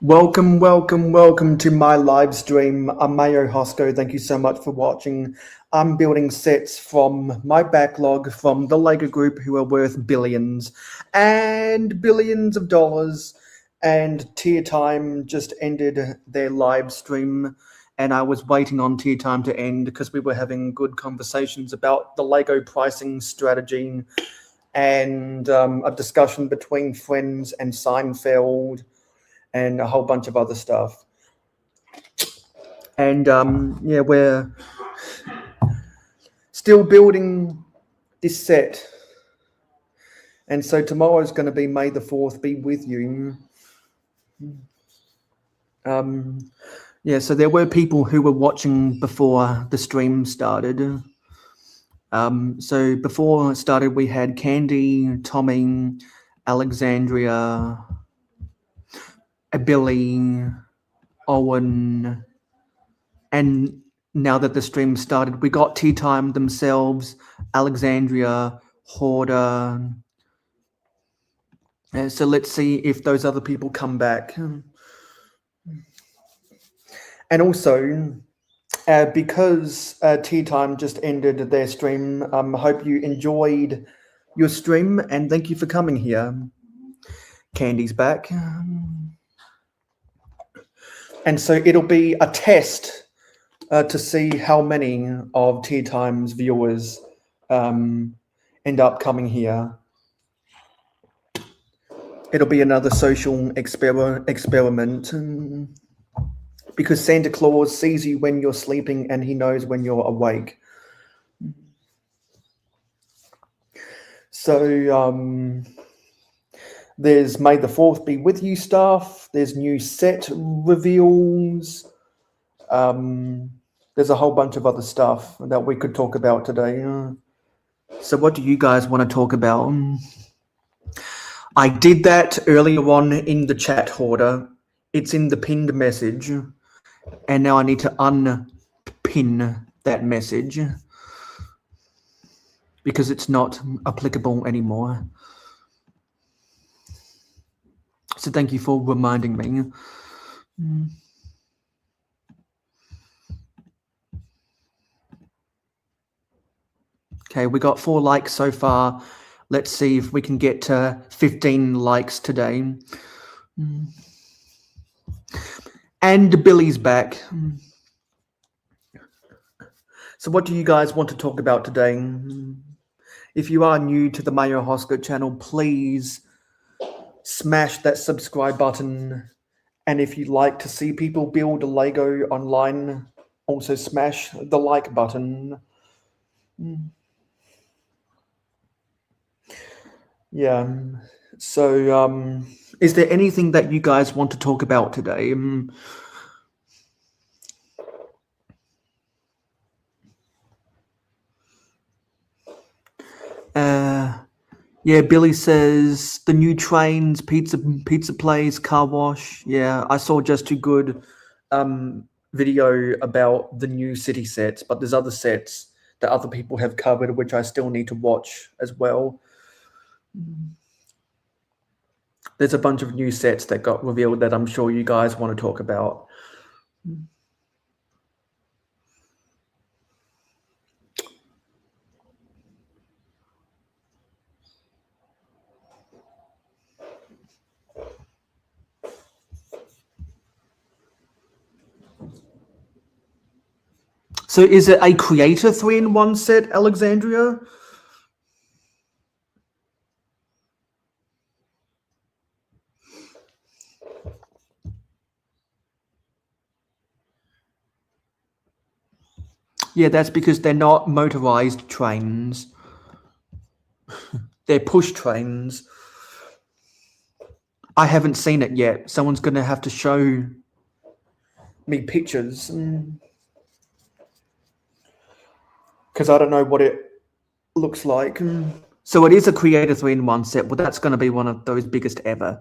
Welcome, welcome, welcome to my live stream. I'm mayohosko. Thank you so much for watching. I'm building sets from my backlog from the Lego Group, who are worth billions and billions of dollars. And Tier Time just ended their live stream, and I was waiting on Tier Time to end because we were having good conversations about the Lego pricing strategy and a discussion between Friends and Seinfeld and a whole bunch of other stuff. And yeah, we're still building this set. And so tomorrow's going to be May the 4th be with you. Yeah, so there were people who were watching before the stream started. So before it started, we had Candy, Tommy, Alexandria, Billy, Owen, and now that the stream started, we got Tea Time themselves, Alexandria, Hoarder. So let's see if those other people come back. And also, because Tea Time just ended their stream, I hope you enjoyed your stream, and thank you for coming here. Candy's back. And so it'll be a test to see how many of Tea Time's viewers end up coming here. It'll be another social experiment because Santa Claus sees you when you're sleeping and he knows when you're awake. So there's May the 4th be with you stuff. There's new set reveals. There's a whole bunch of other stuff that we could talk about today. So what do you guys want to talk about? I did that earlier on in the chat, Hoarder. It's in the pinned message. And now I need to unpin that message because it's not applicable anymore. So thank you for reminding me. Okay, we got 4 likes so far. Let's see if we can get to 15 likes today. And Billy's back. So what do you guys want to talk about today? If you are new to the mayohosko channel, please smash that subscribe button. And if you'd like to see people build a Lego online, also smash the like button. Yeah. So is there anything that you guys want to talk about today? Yeah, Billy says the new trains, pizza place, car wash. Yeah, I saw Just Too Good video about the new city sets, but there's other sets that other people have covered, which I still need to watch as well. There's a bunch of new sets that got revealed that I'm sure you guys want to talk about. So is it a Creator 3-in-1 set, Alexandria? Yeah, that's because they're not motorized trains. They're push trains. I haven't seen it yet. Someone's going to have to show me pictures. Because I don't know what it looks like. So it is a Creator 3-in-1 set. Well, that's going to be one of those biggest ever.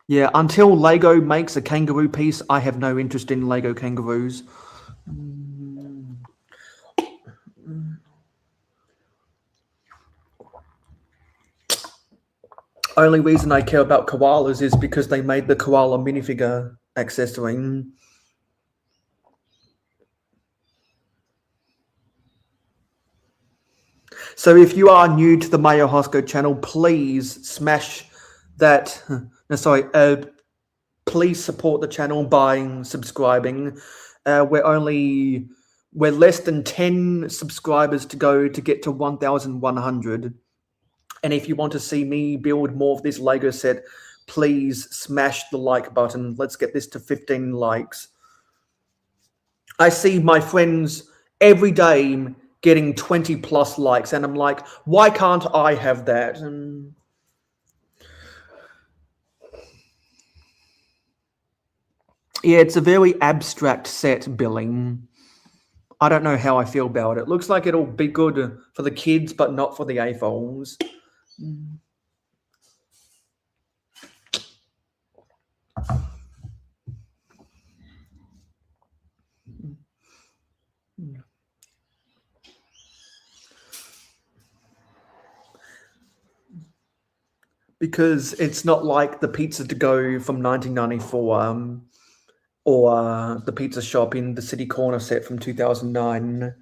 Yeah, until Lego makes a kangaroo piece, I have no interest in Lego kangaroos. Only reason I care about koalas is because they made the koala minifigure accessory. So if you are new to the mayohosko channel, please smash that. No, sorry. Please support the channel by subscribing. We're less than 10 subscribers to go to get to 1,100. And if you want to see me build more of this Lego set, please smash the like button. Let's get this to 15 likes. I see my friends every day getting 20 plus likes, and I'm like, why can't I have that? And yeah, it's a very abstract set, Billing. I don't know how I feel about it. Looks like it'll be good for the kids, but not for the AFOLs. Because it's not like the pizza to go from 1994 or the pizza shop in the City Corner set from 2009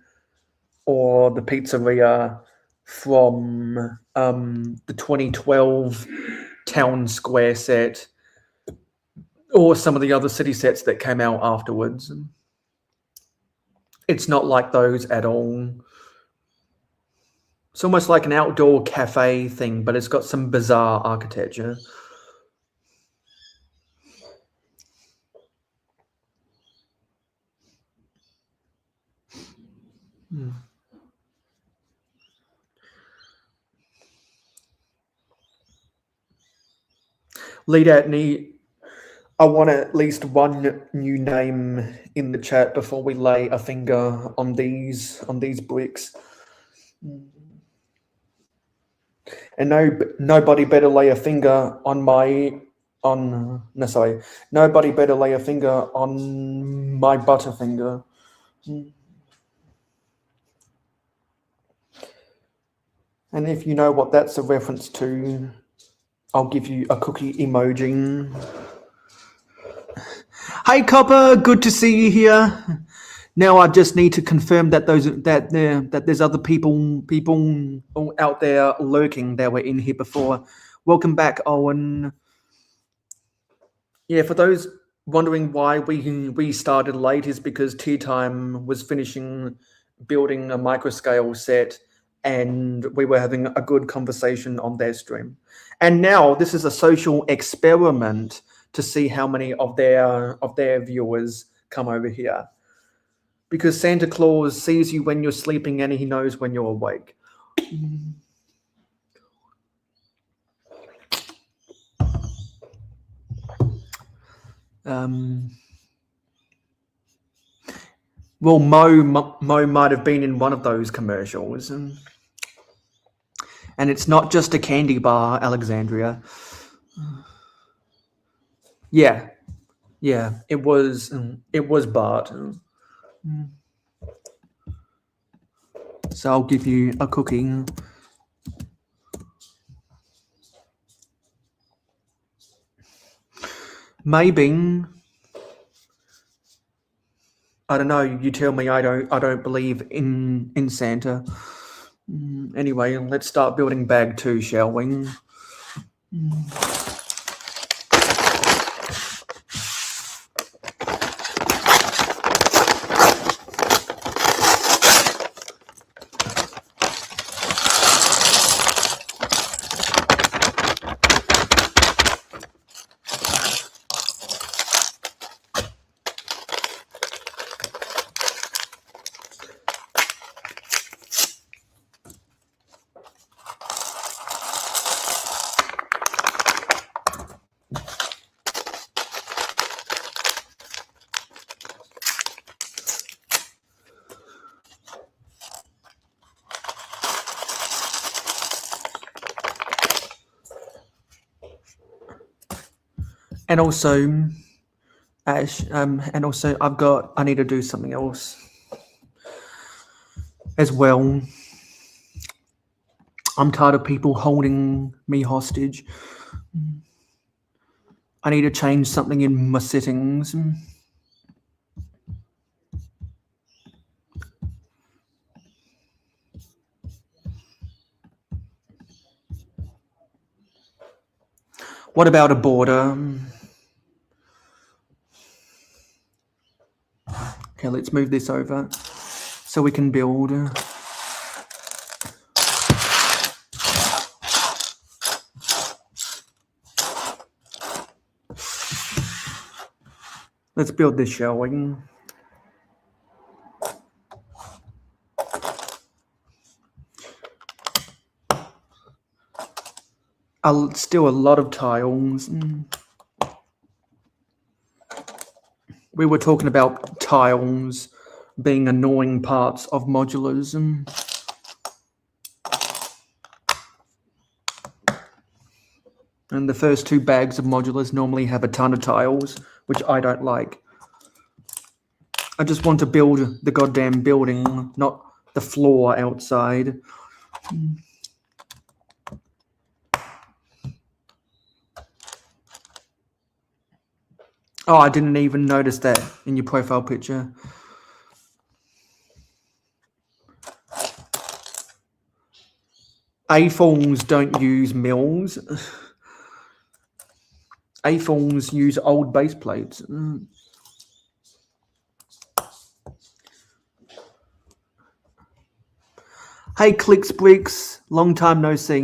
or the pizzeria from the 2012 Town Square set or some of the other city sets that came out afterwards. It's not like those at all. It's almost like an outdoor cafe thing, but it's got some bizarre architecture. Lead Atney, I want at least one new name in the chat before we lay a finger on these bricks. And nobody better lay a finger on nobody better lay a finger on my Butterfinger. And if you know what that's a reference to, I'll give you a cookie emoji. Hey Copper, good to see you here. Now I just need to confirm that there's other people out there lurking that were in here before. Welcome back, Owen. Yeah, for those wondering why we started late is because Tea Time was finishing building a microscale set, and we were having a good conversation on their stream. And now this is a social experiment to see how many of their viewers come over here. Because Santa Claus sees you when you're sleeping and he knows when you're awake. Well, Mo might have been in one of those commercials. And it's not just a candy bar, Alexandria. Yeah, it was Bart. So I'll give you a cookie. Maybe. I don't know. You tell me. I don't believe in Santa. Anyway, let's start building bag 2, shall we? And also, Ash, and also I need to do something else as well. I'm tired of people holding me hostage. I need to change something in my settings. What about a border? Okay, let's move this over so we can build. Let's build this, shall we? Still a lot of tiles. We were talking about tiles being annoying parts of modulars. And the first 2 bags of modulars normally have a ton of tiles, which I don't like. I just want to build the goddamn building, not the floor outside. Oh, I didn't even notice that in your profile picture. A-forms don't use mills. A-forms use old base plates. Hey, Clicks Bricks, long time no see.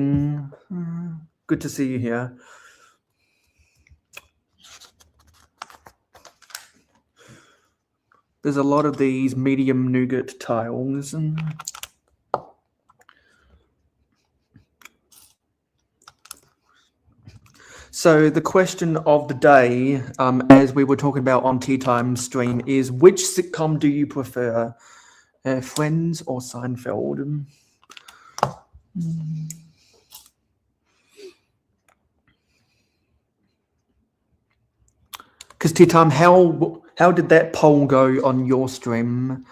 Good to see you here. There's a lot of these medium nougat tiles. So the question of the day, as we were talking about on Tea Time stream, is which sitcom do you prefer, Friends or Seinfeld? Because Tea Time, how did that poll go on your stream?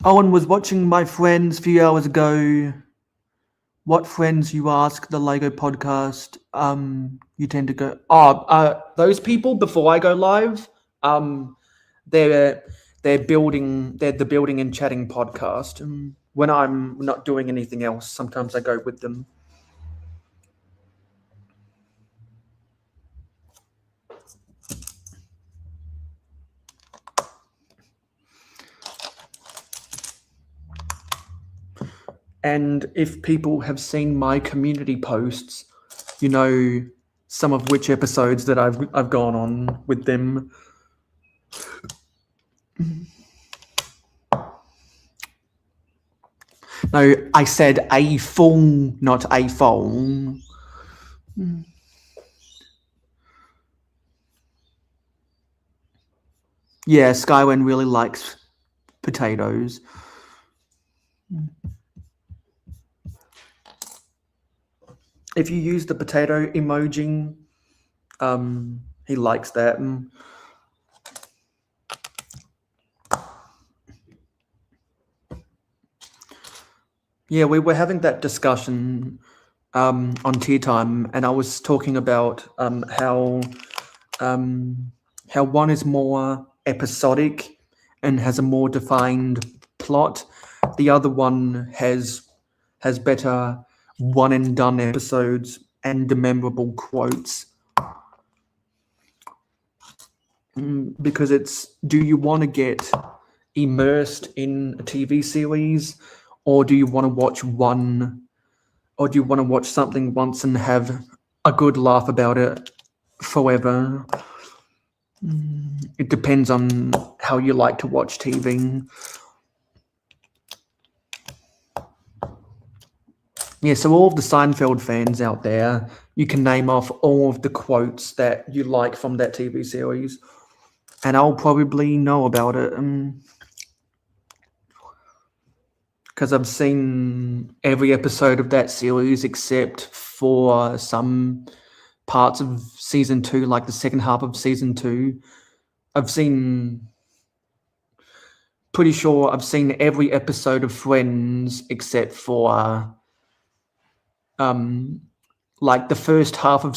Owen was watching my Friends a few hours ago. What friends, you ask, the Lego podcast, you tend to go, those people before I go live, they're the Building and Chatting podcast. When I'm not doing anything else, sometimes I go with them. And if people have seen my community posts, you know some of which episodes that I've gone on with them. No, I said a full, not a phone. Yeah, Skywin really likes potatoes. If you use the potato emoji, he likes that. Yeah, we were having that discussion on Tea Time, and I was talking about how one is more episodic and has a more defined plot. The other one has better one and done episodes and memorable quotes. Because it's, do you want to get immersed in a TV series, or do you want to watch something once and have a good laugh about it forever? It depends on how you like to watch TV. Yeah, so all of the Seinfeld fans out there, you can name off all of the quotes that you like from that TV series. and I'll probably know about it because I've seen every episode of that series except for some parts of season 2, like the second half of season 2. Pretty sure I've seen every episode of Friends except for like the first half of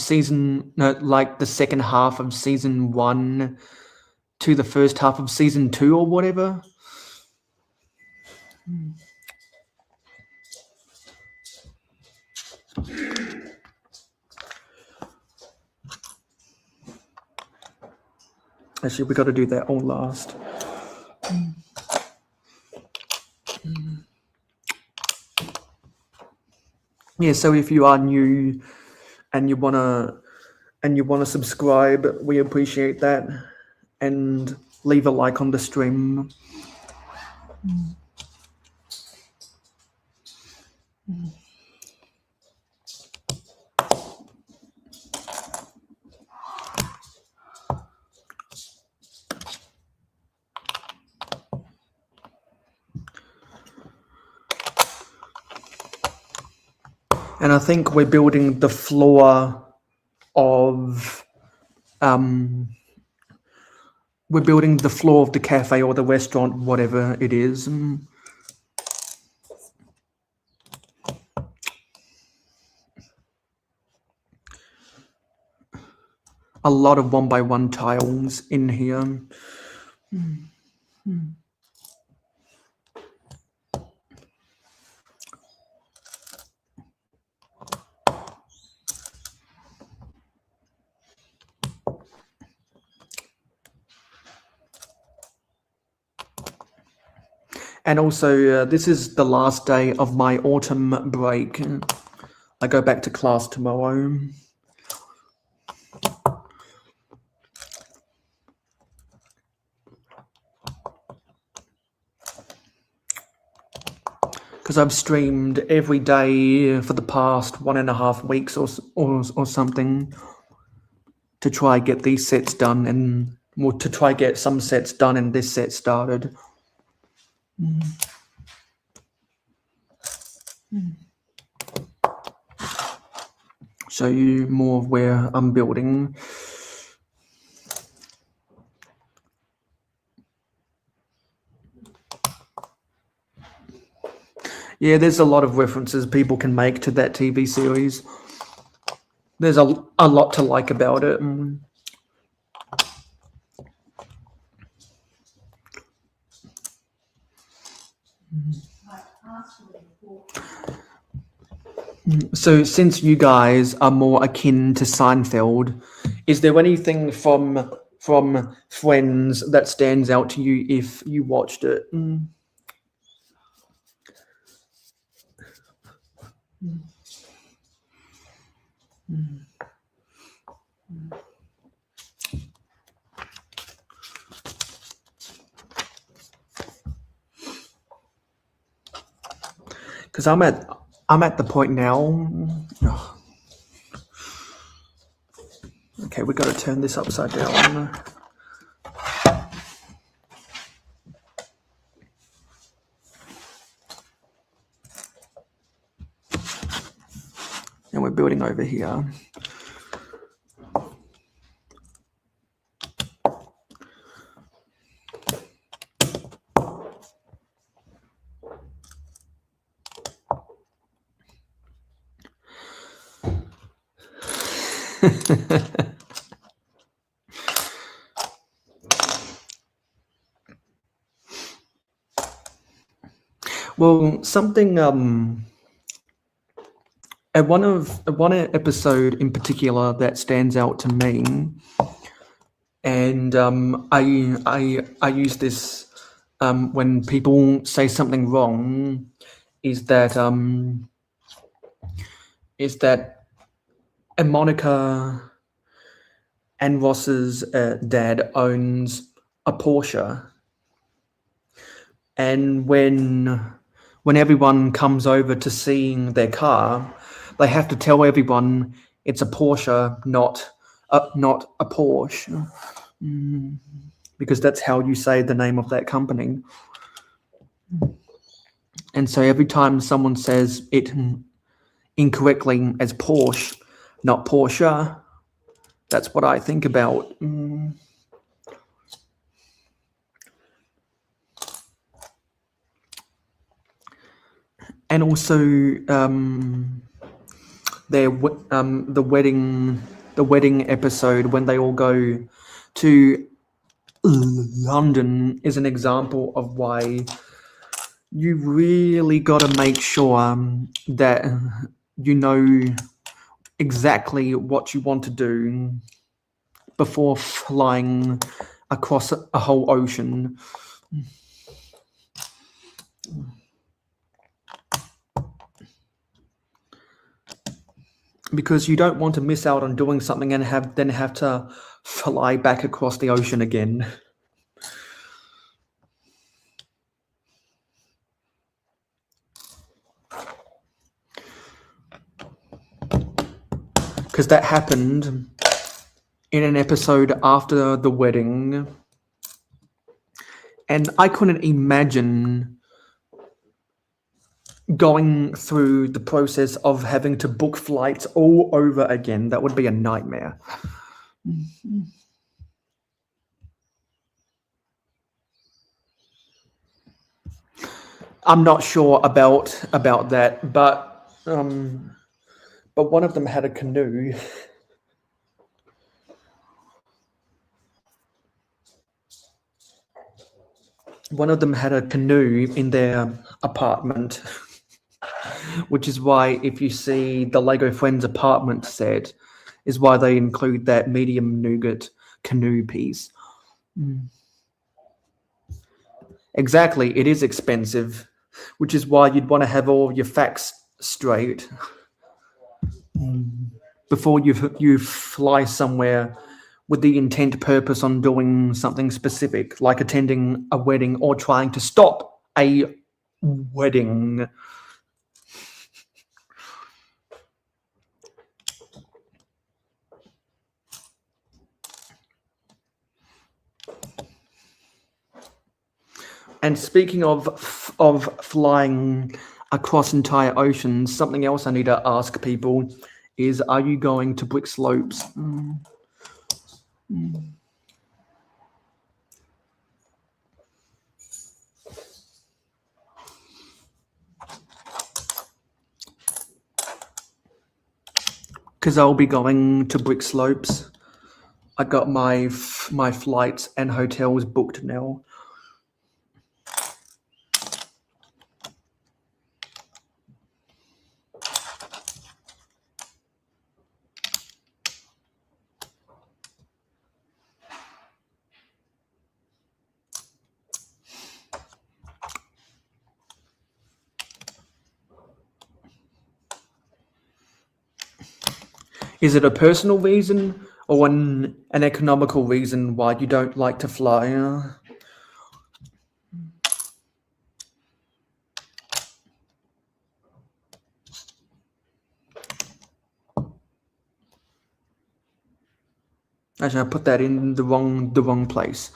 like the second half of season 1 to the first half of season 2 or whatever. Actually, we got to do that all last. Yeah, so if you are new and you wanna subscribe, we appreciate that, and leave a like on the stream. And I think we're building the floor of the cafe or the restaurant, whatever it is. A lot of 1x1 tiles in here. And also, this is the last day of my autumn break. I go back to class tomorrow. Because I've streamed every day for the past 1.5 weeks or something to try get these sets done, and to try get some sets done and this set started. Show you more of where I'm building. Yeah, there's a lot of references people can make to that TV series. There's a lot to like about it. So since you guys are more akin to Seinfeld, is there anything from Friends that stands out to you if you watched it? Because I'm at the point now. Okay, we got to turn this upside down. And we're building over here. Well, something at one episode in particular that stands out to me, and I use this when people say something wrong, is that Monica and Ross's dad owns a Porsche, and when everyone comes over to seeing their car, they have to tell everyone it's a Porsche, not a Porsche. because that's how you say the name of that company. And so every time someone says it incorrectly as Porsche, not Porsche, that's what I think about. And also the wedding episode when they all go to London is an example of why you really got to make sure that you know exactly what you want to do before flying across a whole ocean. Because you don't want to miss out on doing something and have to fly back across the ocean again. Because that happened in an episode after the wedding, and I couldn't imagine going through the process of having to book flights all over again. That would be a nightmare. I'm not sure about that, but one of them had a canoe. One of them had a canoe in their apartment, which is why if you see the Lego Friends apartment set, is why they include that medium nougat canoe piece. Exactly, it is expensive, which is why you'd want to have all your facts straight before you fly somewhere with the intent purpose on doing something specific, like attending a wedding or trying to stop a wedding. And speaking of flying across entire oceans, something else I need to ask people is, are you going to Brick Slopes? Because I'll be going to Brick Slopes. I got my flights and hotels booked now. Is it a personal reason or an economical reason why you don't like to fly? Actually, I put that in the wrong place.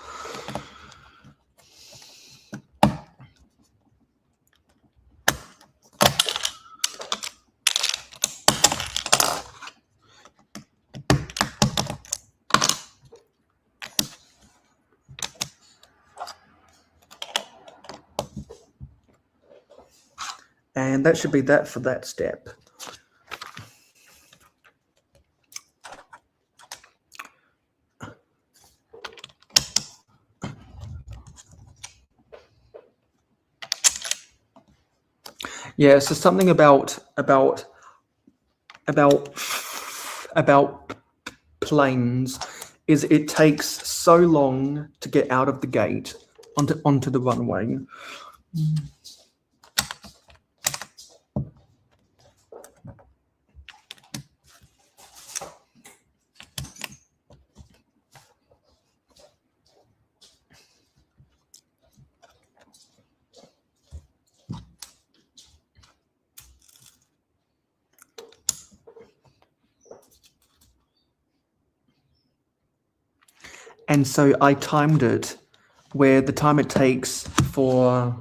And that should be that for that step. Yeah, so something about planes is it takes so long to get out of the gate onto the runway. And so I timed it where the time it takes for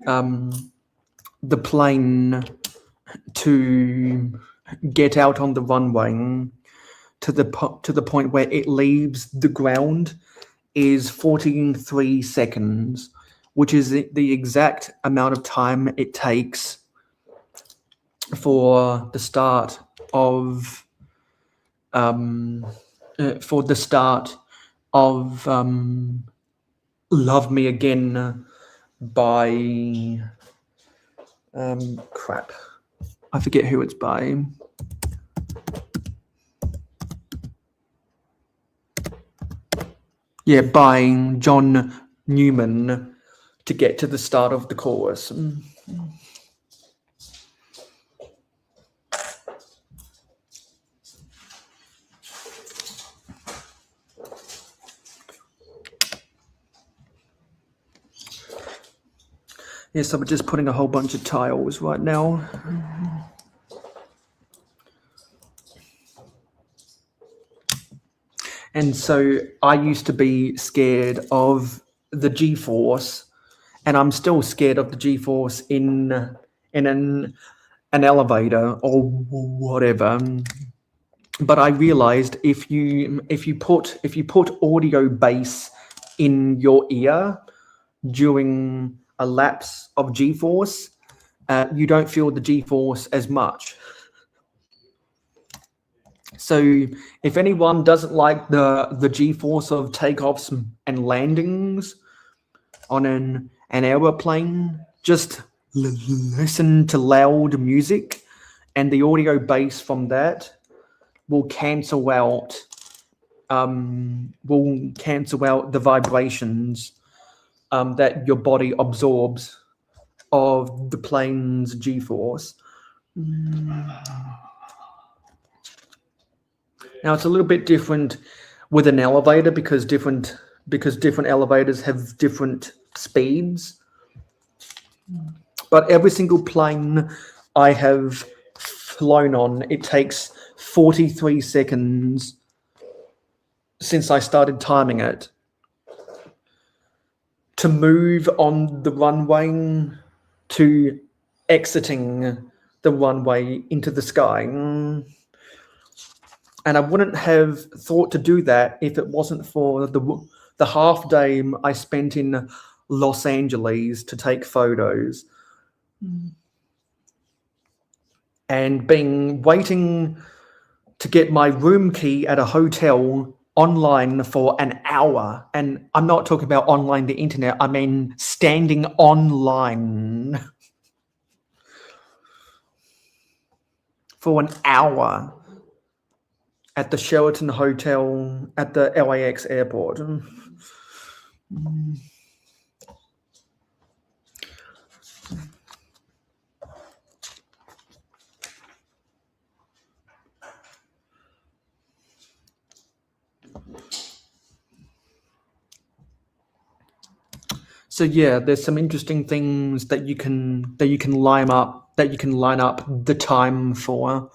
the plane to get out on the runway to the point where it leaves the ground is 43 seconds, which is the exact amount of time it takes for the start of Love Me Again by crap. I forget who it's by. Yeah, by John Newman to get to the start of the chorus. Yes, so we're just putting a whole bunch of tiles right now. And so I used to be scared of the G-force, and I'm still scared of the G-force in an elevator or whatever. But I realized if you put audio bass in your ear during a lapse of G-force, you don't feel the G-force as much. So if anyone doesn't like the G-force of takeoffs and landings on an aeroplane, just listen to loud music, and the audio bass from that will cancel out the vibrations that your body absorbs of the plane's G-force. Now it's a little bit different with an elevator because different elevators have different speeds. But every single plane I have flown on, it takes 43 seconds since I started timing it to move on the runway to exiting the runway into the sky. And I wouldn't have thought to do that if it wasn't for the half day I spent in Los Angeles to take photos. And waiting to get my room key at a hotel online for an hour. And I'm not talking about online the internet, I mean standing online for an hour at the Sheraton Hotel at the LAX airport. So yeah, there's some interesting things that you can line up the time for.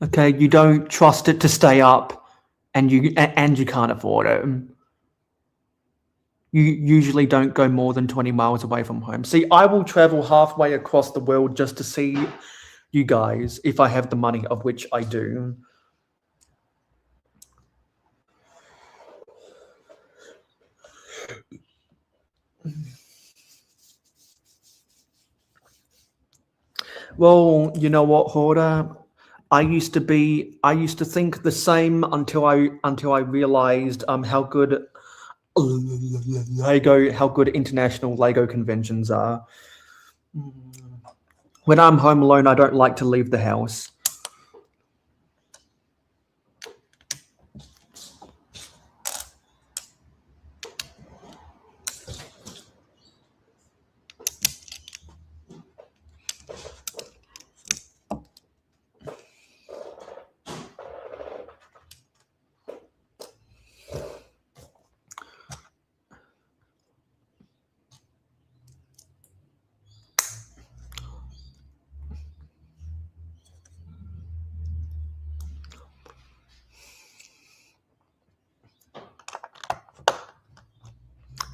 Okay, you don't trust it to stay up, and you can't afford it. You usually don't go more than 20 miles away from home. See, I will travel halfway across the world just to see you guys if I have the money, of which I do. Well, you know what, Hoarder? I used to think the same until I realized how good international Lego conventions are. When I'm home alone, I don't like to leave the house.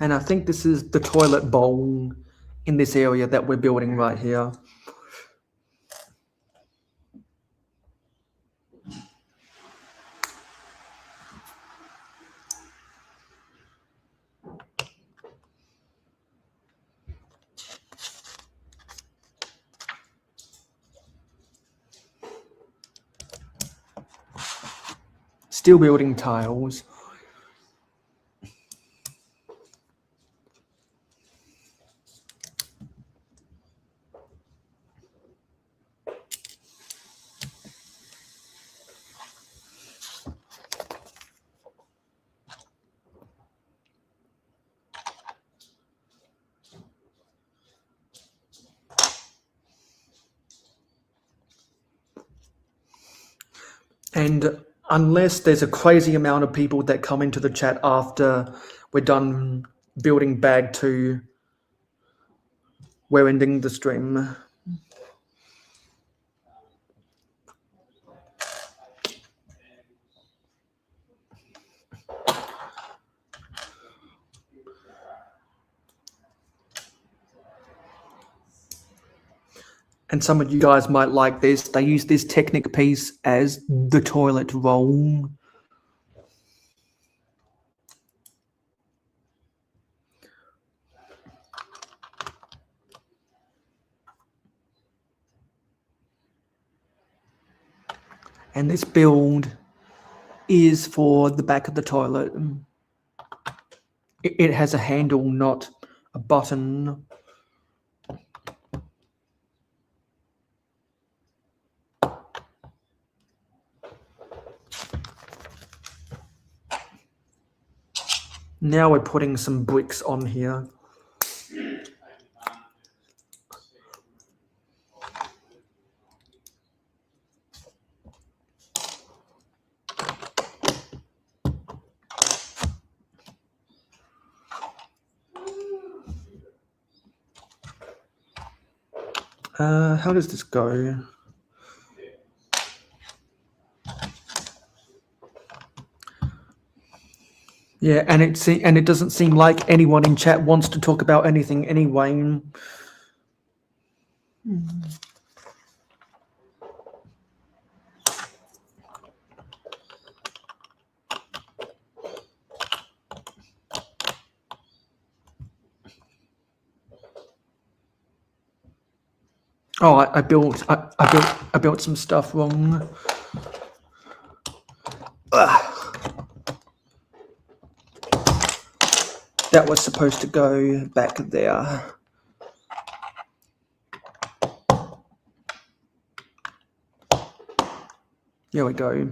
And I think this is the toilet bowl in this area that we're building right here. Still building tiles. And unless there's a crazy amount of people that come into the chat after we're done building bag 2, we're ending the stream. And some of you guys might like this. They use this Technic piece as the toilet roll. And this build is for the back of the toilet. It has a handle, not a button. Now we're putting some bricks on here. How does this go? Yeah, and it doesn't seem like anyone in chat wants to talk about anything anyway. Oh, I built some stuff wrong. That was supposed to go back there. Here we go.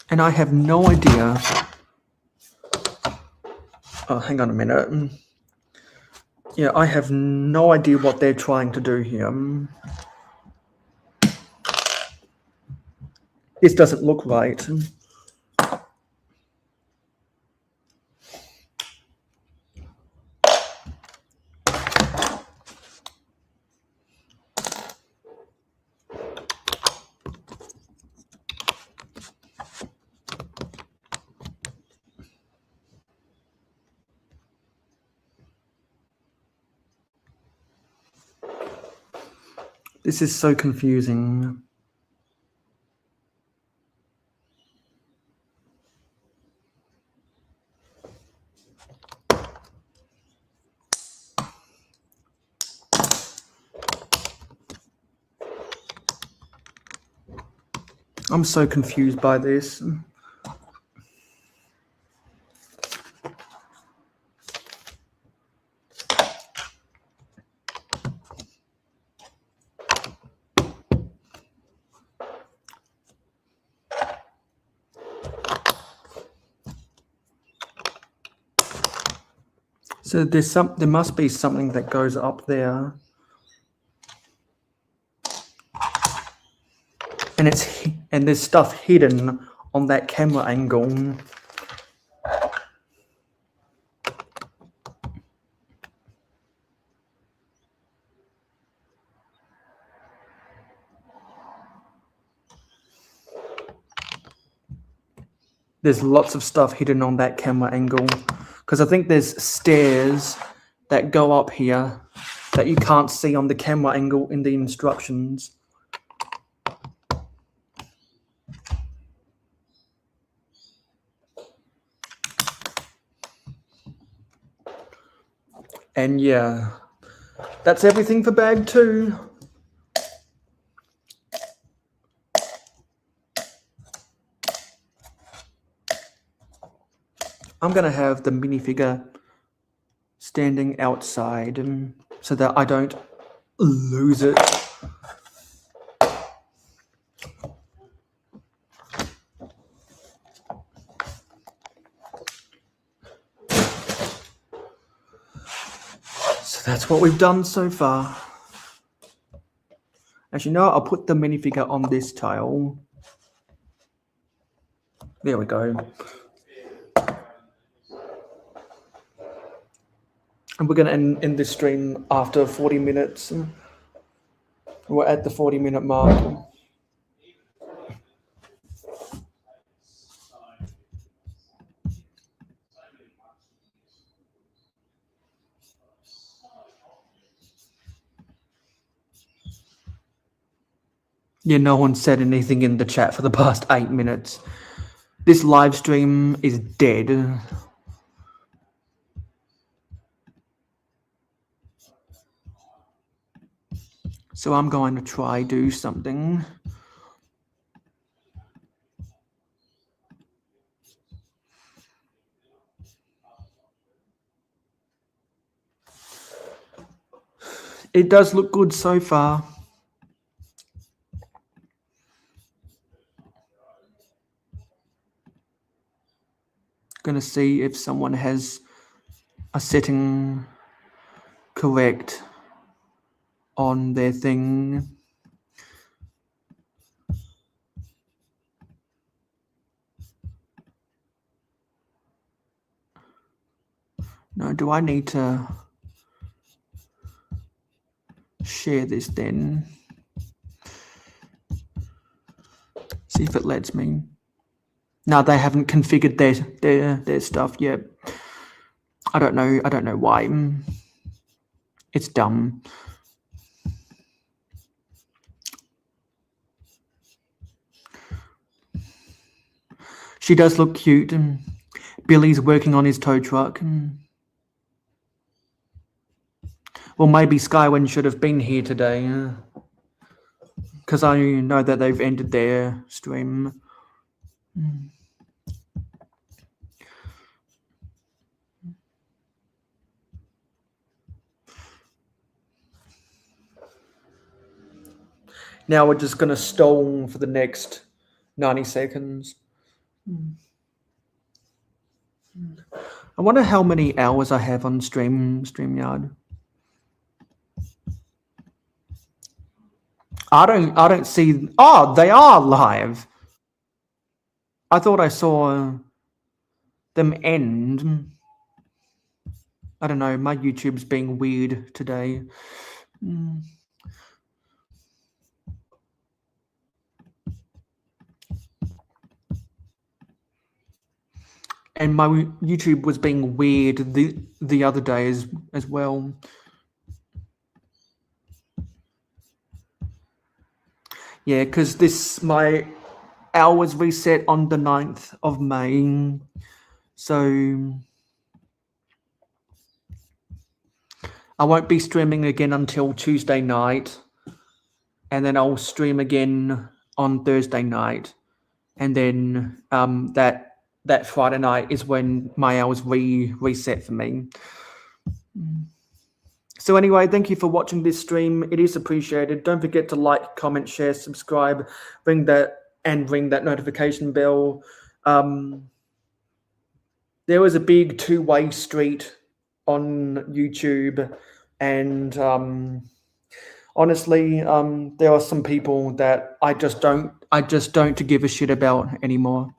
And I have no idea. Oh, hang on a minute. Yeah, I have no idea what they're trying to do here. This doesn't look right. This is so confusing. I'm so confused by this. So there must be something that goes up there. And there's stuff hidden on that camera angle. there's lots of stuff hidden on that camera angle, because I think there's stairs that go up here that you can't see on the camera angle in the instructions. And yeah, that's everything for bag 2. I'm going to have the minifigure standing outside so that I don't lose it. So that's what we've done so far. As you know, I'll put the minifigure on this tile. There we go. And we're going to end this stream after 40 minutes. We're at the 40-minute mark. Yeah, no one said anything in the chat for the past 8 minutes. This live stream is dead. So I'm going to try do something. It does look good so far. Going to see if someone has a setting correct on their thing. No, do I need to share this then? See if it lets me. No, they haven't configured their stuff yet. I don't know why. It's dumb. She does look cute. Billy's working on his tow truck. Well, maybe Skywind should have been here today, because I know that they've ended their stream. Now we're just going to stall for the next 90 seconds. I wonder how many hours I have on StreamYard. I don't see. Oh, they are live. I thought I saw them end. I don't know. My YouTube's being weird today. And my YouTube was being weird the other day as well. Yeah, because my hours reset on the 9th of May. So I won't be streaming again until Tuesday night. And then I'll stream again on Thursday night. And then that Friday night is when my hours reset for me. So anyway, thank you for watching this stream. It is appreciated. Don't forget to like, comment, share, subscribe, ring that notification bell. There was a big two-way street on YouTube, and honestly, there are some people that I just don't give a shit about anymore.